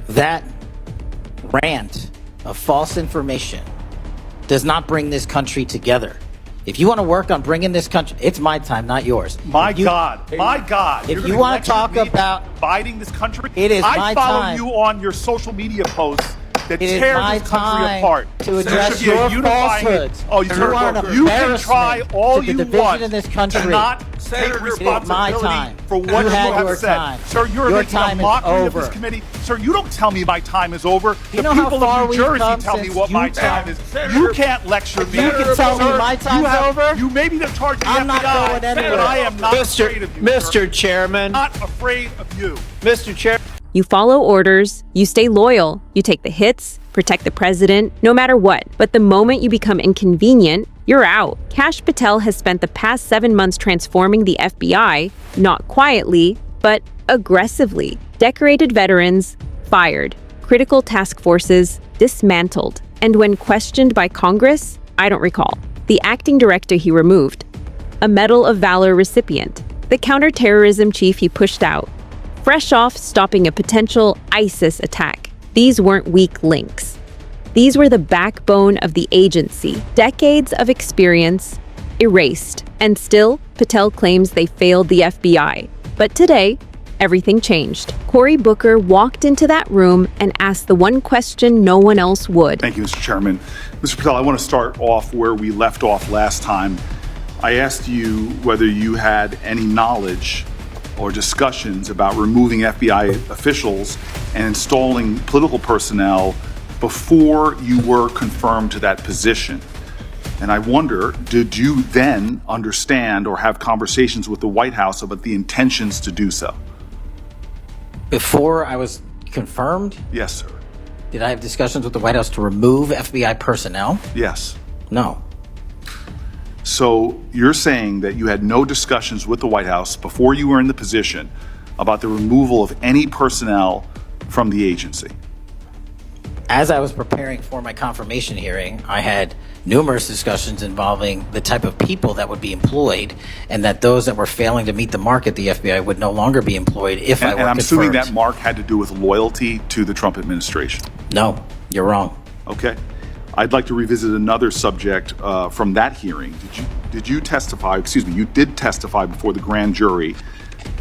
That rant of false information does not bring this country together. If you want to work on bringing this country, it's my time, not yours. My God. If you want to talk about dividing this country, it is my time. I follow you on your social media posts that tear this country apart. To address your falsehoods. Oh, you can try all you want in this country. to not take responsibility for what you have said. Time. Sir, you're making a mockery of this committee. Sir, you don't tell me my time is over. You the people of New Jersey tell me what my time is. You can't lecture me. You can tell me my time's over. You may be the charge of the FBI, I'm not going anywhere. but I am not afraid of you, Mr. Chairman. Not afraid of you. Mr. Chair. You follow orders, you stay loyal, you take the hits, protect the president, no matter what. But the moment you become inconvenient, you're out. Kash Patel has spent the past 7 months transforming the FBI, not quietly, but aggressively. Decorated veterans fired, critical task forces dismantled, and when questioned by Congress, I don't recall. The acting director he removed, a Medal of Valor recipient, the counterterrorism chief he pushed out, fresh off stopping a potential ISIS attack. These weren't weak links. These were the backbone of the agency. Decades of experience erased. And still, Patel claims they failed the FBI. But today, everything changed. Cory Booker walked into that room and asked the one question no one else would. Thank you, Mr. Chairman. Mr. Patel, I want to start off where we left off last time. I asked you whether you had any knowledge or discussions about removing FBI officials and installing political personnel before you were confirmed to that position. And I wonder, did you then understand or have conversations with the White House about the intentions to do so? Before I was confirmed? Yes, sir. Did I have discussions with the White House to remove FBI personnel? Yes. No. So you're saying that you had no discussions with the White House before you were in the position about the removal of any personnel from the agency? As I was preparing for my confirmation hearing, I had numerous discussions involving the type of people that would be employed, and that those that were failing to meet the mark at the FBI would no longer be employed if I were confirmed. And I'm assuming that mark had to do with loyalty to the Trump administration? No, you're wrong. Okay. I'd like to revisit another subject from that hearing. Did you testify, you did testify before the grand jury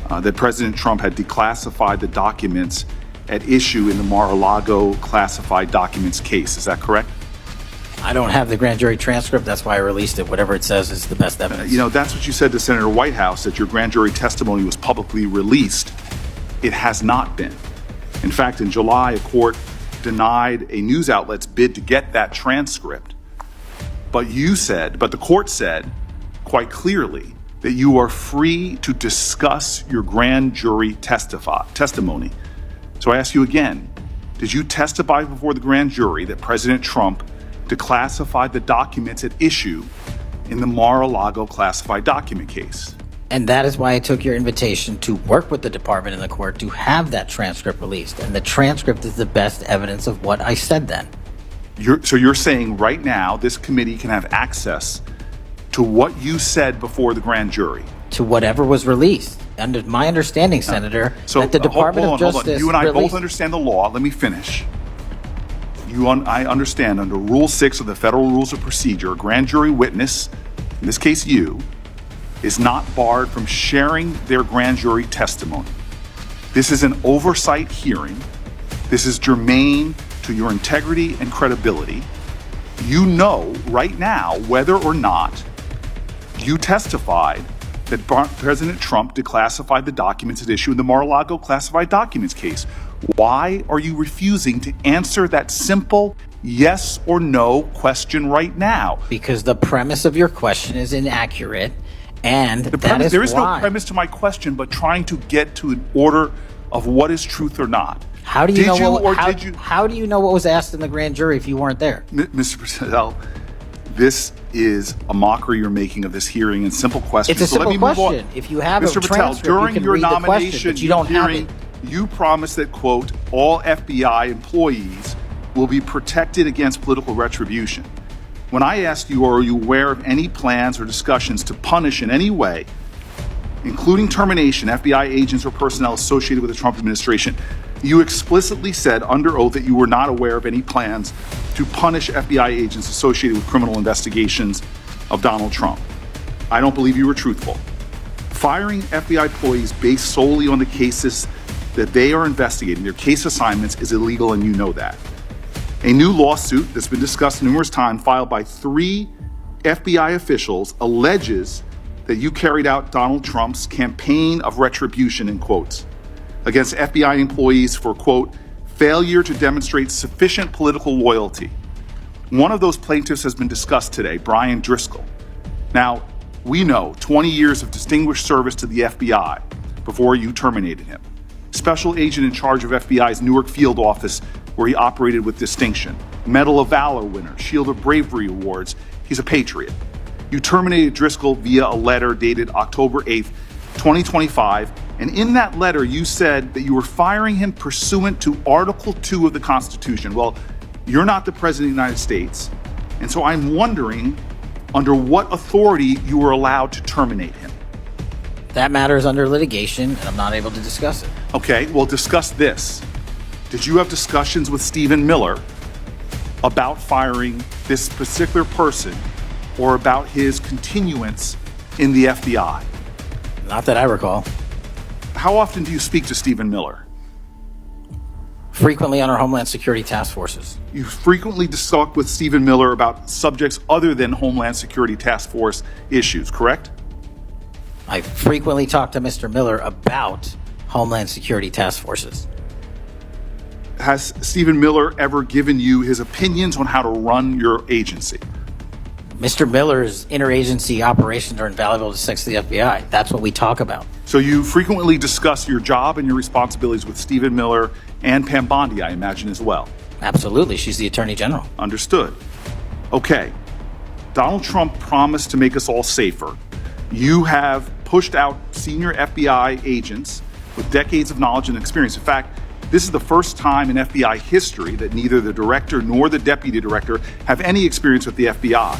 that President Trump had declassified the documents at issue in the Mar-a-Lago classified documents case. Is that correct? I don't have the grand jury transcript. That's why I released it. Whatever it says is the best evidence. That's what you said to Senator Whitehouse, that your grand jury testimony was publicly released. It has not been. In fact, in July, a court denied a news outlet's bid to get that transcript. But the court said quite clearly that you are free to discuss your grand jury testimony. So I ask you again, did you testify before the grand jury that President Trump declassified the documents at issue in the Mar-a-Lago classified document case? And that is why I took your invitation to work with the department and the court to have that transcript released. And the transcript is the best evidence of what I said then. So you're saying right now this committee can have access to what you said before the grand jury? To whatever was released. Under my understanding, Senator, that the Department of Justice... You and I both understand the law. Let me finish. I understand under Rule 6 of the Federal Rules of Procedure, a grand jury witness, in this case you, is not barred from sharing their grand jury testimony. This is an oversight hearing. This is germane to your integrity and credibility. You know right now whether or not you testified that President Trump declassified the documents at issue in the Mar-a-Lago classified documents case. Why are you refusing to answer that simple yes or no question right now? Because the premise of your question is inaccurate. And there is no premise to my question, but trying to get to an order of what is truth or not. How do you How do you know what was asked in the grand jury if you weren't there? Mr. Patel, this is a mockery you're making of this hearing and simple questions. It's a simple question. If you have Mr. a Patel, transcript, during you can your read nomination, the question, but you don't have it. You promised that, quote, all FBI employees will be protected against political retribution. When I asked you, are you aware of any plans or discussions to punish in any way, including termination, FBI agents or personnel associated with the Trump administration, You explicitly said under oath that you were not aware of any plans to punish FBI agents associated with criminal investigations of Donald Trump. I don't believe you were truthful. Firing FBI employees based solely on the cases that they are investigating, their case assignments, is illegal, and you know that. A new lawsuit that's been discussed numerous times, filed by 3 FBI officials, alleges that you carried out Donald Trump's campaign of retribution, in quotes, against FBI employees for, quote, failure to demonstrate sufficient political loyalty. One of those plaintiffs has been discussed today, Brian Driscoll. Now, we know 20 years of distinguished service to the FBI before you terminated him. Special agent in charge of FBI's Newark field office, where he operated with distinction. Medal of Valor winner, Shield of Bravery awards. He's a patriot. You terminated Driscoll via a letter dated October 8th, 2025. And in that letter, you said that you were firing him pursuant to Article 2 of the Constitution. Well, you're not the President of the United States. And so I'm wondering under what authority you were allowed to terminate him. That matter is under litigation, and I'm not able to discuss it. Okay, well, discuss this. Did you have discussions with Stephen Miller about firing this particular person or about his continuance in the FBI? Not that I recall. How often do you speak to Stephen Miller? Frequently on our Homeland Security task forces. You frequently talk with Stephen Miller about subjects other than Homeland Security task force issues, correct? I frequently talk to Mr. Miller about Homeland Security task forces. Has Stephen Miller ever given you his opinions on how to run your agency? Mr. Miller's interagency operations are invaluable to the FBI. That's what we talk about. So you frequently discuss your job and your responsibilities with Stephen Miller and Pam Bondi, I imagine, as well. Absolutely. She's the Attorney General. Understood. Okay. Donald Trump promised to make us all safer. You have pushed out senior FBI agents with decades of knowledge and experience. In fact, this is the first time in FBI history that neither the director nor the deputy director have any experience with the FBI.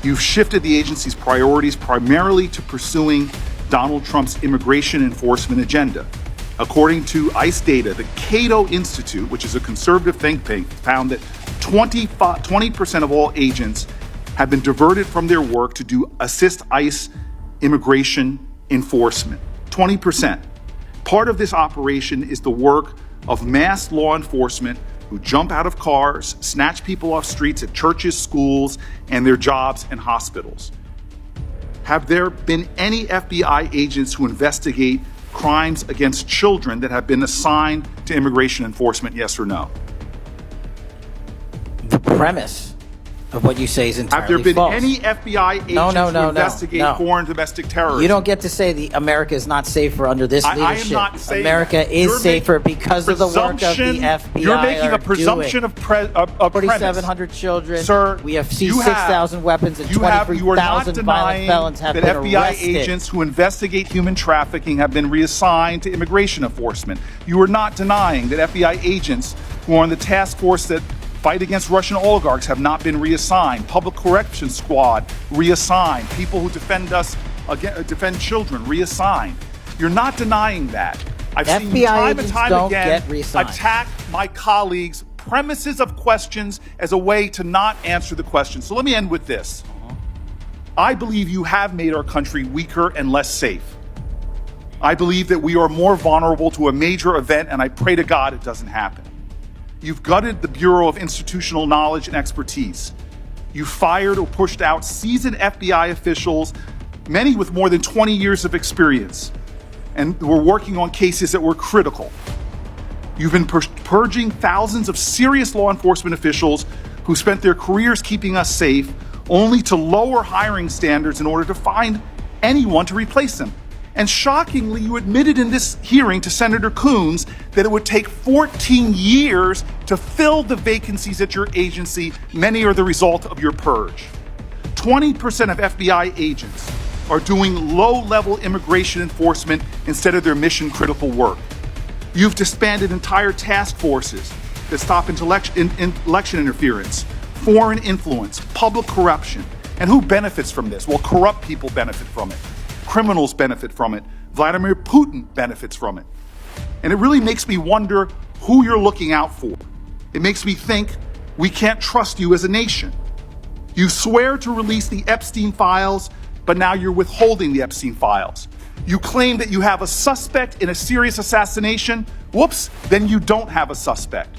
You've shifted the agency's priorities primarily to pursuing Donald Trump's immigration enforcement agenda. According to ICE data, the Cato Institute, which is a conservative think tank, found that 20% of all agents have been diverted from their work to assist ICE immigration enforcement. 20%. Part of this operation is the work of mass law enforcement who jump out of cars, snatch people off streets at churches, schools, and their jobs and hospitals. Have there been any FBI agents who investigate crimes against children that have been assigned to immigration enforcement, yes or no? The premise of what you say is entirely false. Have there been any FBI agents who investigate foreign domestic terrorism? You don't get to say America is not safer under this leadership. I am not saying America is safer because of the work of the FBI. You're making a presumption of premise. 4,700 children. Sir, we have seized 6,000 weapons and 23,000 violent felons have been arrested. That FBI agents who investigate human trafficking have been reassigned to immigration enforcement. You are not denying that FBI agents who are on the task force that fight against Russian oligarchs have not been reassigned. Public Corrections Squad reassigned. People who defend children reassigned. You're not denying that. I've seen you time and time again attack my colleagues' premises of questions as a way to not answer the question. So let me end with this. I believe you have made our country weaker and less safe. I believe that we are more vulnerable to a major event, and I pray to God it doesn't happen. You've gutted the Bureau of Institutional Knowledge and Expertise. You fired or pushed out seasoned FBI officials, many with more than 20 years of experience, and were working on cases that were critical. You've been purging thousands of serious law enforcement officials who spent their careers keeping us safe, only to lower hiring standards in order to find anyone to replace them. And shockingly, you admitted in this hearing to Senator Coons that it would take 14 years to fill the vacancies at your agency. Many are the result of your purge. 20% of FBI agents are doing low-level immigration enforcement instead of their mission-critical work. You've disbanded entire task forces that stop election interference, foreign influence, public corruption. And who benefits from this? Well, corrupt people benefit from it. Criminals benefit from it. Vladimir Putin benefits from it. And it really makes me wonder who you're looking out for. It makes me think we can't trust you as a nation. You swear to release the Epstein files, but now you're withholding the Epstein files. You claim that you have a suspect in a serious assassination. Whoops, then you don't have a suspect.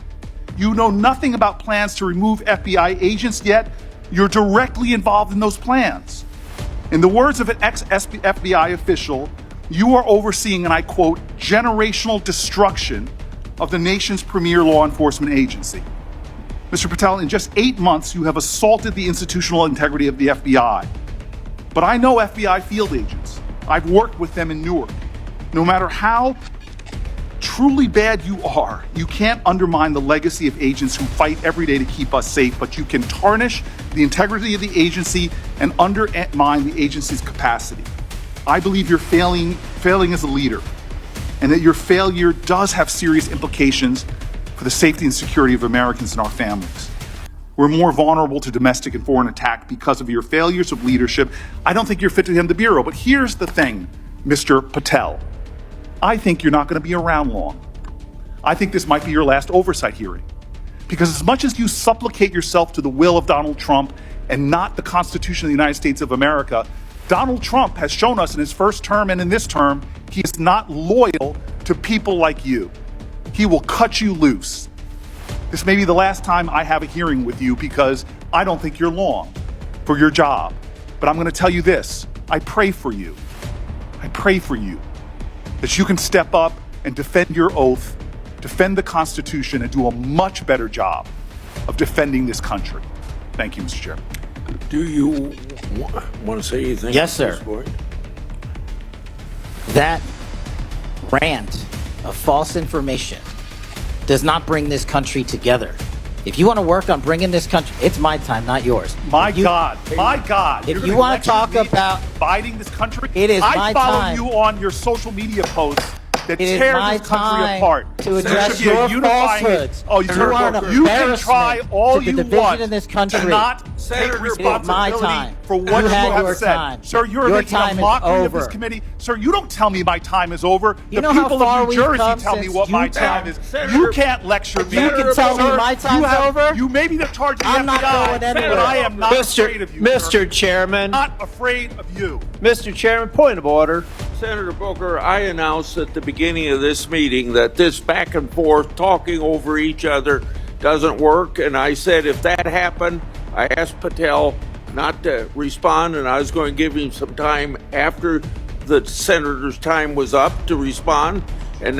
You know nothing about plans to remove FBI agents, yet you're directly involved in those plans. In the words of an ex-FBI official, you are overseeing, and I quote, generational destruction of the nation's premier law enforcement agency. Mr. Patel, in just 8 months, you have assaulted the institutional integrity of the FBI. But I know FBI field agents. I've worked with them in Newark. No matter how truly bad you are, you can't undermine the legacy of agents who fight every day to keep us safe, but you can tarnish the integrity of the agency and undermine the agency's capacity. I believe you're failing as a leader, and that your failure does have serious implications for the safety and security of Americans and our families. We're more vulnerable to domestic and foreign attack because of your failures of leadership. I don't think you're fit to hand the bureau, but here's the thing, Mr. Patel. I think you're not going to be around long. I think this might be your last oversight hearing. Because as much as you supplicate yourself to the will of Donald Trump and not the Constitution of the United States of America, Donald Trump has shown us in his first term and in this term, he is not loyal to people like you. He will cut you loose. This may be the last time I have a hearing with you because I don't think you're long for your job. But I'm going to tell you this. I pray for you. I pray for you that you can step up and defend your oath, defend the Constitution, and do a much better job of defending this country. Thank you, Mr. Chairman. Do you want to say anything? Yes, sir. That rant of false information does not bring this country together. If you want to work on bringing this country, it's my time, not yours. My God. If you want to talk about dividing this country, it is my I follow time. you on your social media posts that It is tear my this country time apart. to There address should be a your unifying- falsehoods. Oh, You are an you can try embarrassment all to the you division want in this country. to not Senator, take it is responsibility my time. for what You you had have your said. time. Sir, you're Your making a time is mockery of this over. committee. Sir, you don't tell me my time is over. You The know how people far of New we've Jersey come tell me since what my you time tell- is. Senator- You can't lecture me. You can tell me Sir, my time's you have- over? You may be the charge of the I'm not FBI, going anywhere. but I am not afraid of you. sir. Mr. Chairman, Not afraid of you. Mr. Chairman, point of order. Senator Booker, I announced at the beginning of this meeting that this back and forth, talking over each other, doesn't work. And I said if that happened, I asked Patel not to respond, and I was going to give him some time after the senator's time was up to respond. And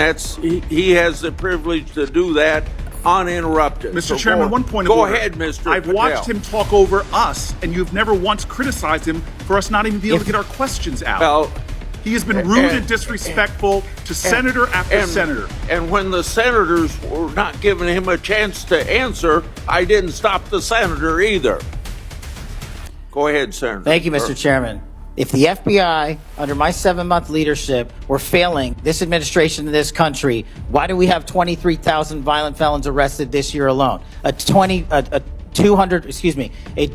he has the privilege to do that uninterrupted. Mr. So Chairman, one point of go order. ahead, Mr. I've Patel. watched him talk over us, and you've never once criticized him for us not even being able to get our questions out. Well, He has been rude and disrespectful to senator after senator. And when the senators were not giving him a chance to answer, I didn't stop the senator either. Go ahead, Senator. Thank you, Mr. Chairman. If the FBI, under my 7-month leadership, were failing this administration in this country, why do we have 23,000 violent felons arrested this year alone? A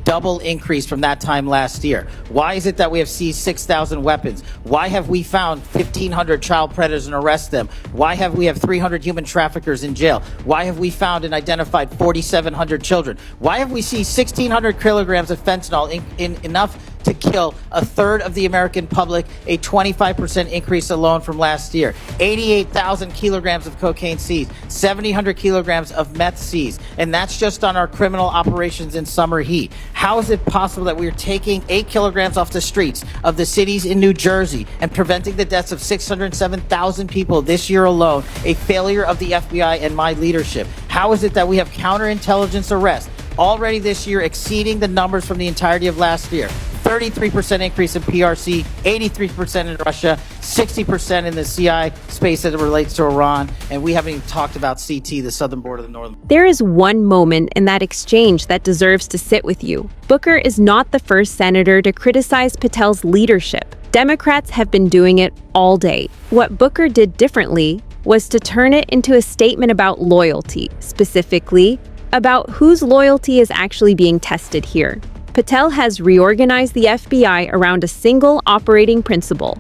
double increase from that time last year. Why is it that we have seized 6,000 weapons? Why have we found 1,500 child predators and arrested them? Why have we 300 human traffickers in jail? Why have we found and identified 4,700 children? Why have we seized 1,600 kilograms of fentanyl in enough to kill a third of the American public, a 25% increase alone from last year. 88,000 kilograms of cocaine seized, 7,000 kilograms of meth seized, and that's just on our criminal operations in summer heat. How is it possible that we are taking 8 kilograms off the streets of the cities in New Jersey and preventing the deaths of 607,000 people this year alone, a failure of the FBI and my leadership? How is it that we have counterintelligence arrests already this year exceeding the numbers from the entirety of last year? 33% increase in PRC, 83% in Russia, 60% in the CI space as it relates to Iran, and we haven't even talked about CT, the southern border of the northern. There is one moment in that exchange that deserves to sit with you. Booker is not the first senator to criticize Patel's leadership. Democrats have been doing it all day. What Booker did differently was to turn it into a statement about loyalty, specifically about whose loyalty is actually being tested here. Patel has reorganized the FBI around a single operating principle: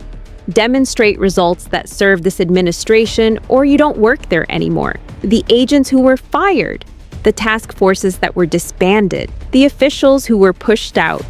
demonstrate results that serve this administration or you don't work there anymore. the agents who were fired, the task forces that were disbanded, the officials who were pushed out.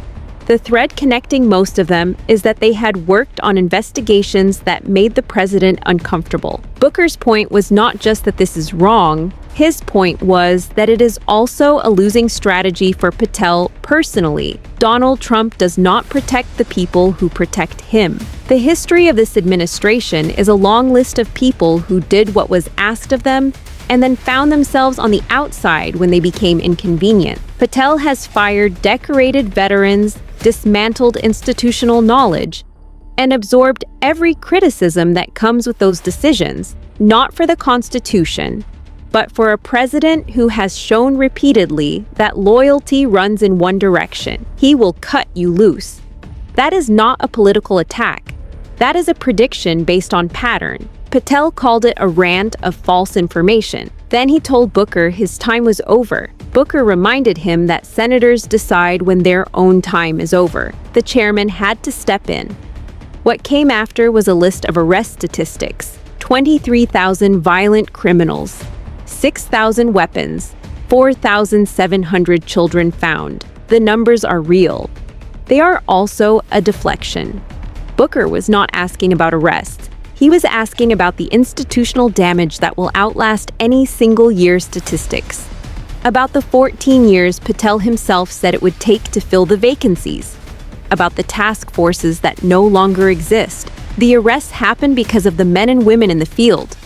The thread connecting most of them is that they had worked on investigations that made the president uncomfortable. Booker's point was not just that this is wrong. His point was that it is also a losing strategy for Patel personally. Donald Trump does not protect the people who protect him. The history of this administration is a long list of people who did what was asked of them and then found themselves on the outside when they became inconvenient. Patel has fired decorated veterans, dismantled institutional knowledge, and absorbed every criticism that comes with those decisions, not for the Constitution, but for a president who has shown repeatedly that loyalty runs in one direction. He will cut you loose. That is not a political attack. That is a prediction based on pattern. Patel called it a rant of false information. Then he told Booker his time was over. Booker reminded him that senators decide when their own time is over. The chairman had to step in. What came after was a list of arrest statistics: 23,000 violent criminals, 6,000 weapons, 4,700 children found. The numbers are real. They are also a deflection. Booker was not asking about arrests. He was asking about the institutional damage that will outlast any single year's statistics. About the 14 years Patel himself said it would take to fill the vacancies. About the task forces that no longer exist. The arrests happen because of the men and women in the field.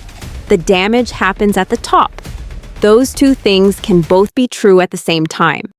The damage happens at the top. Those two things can both be true at the same time.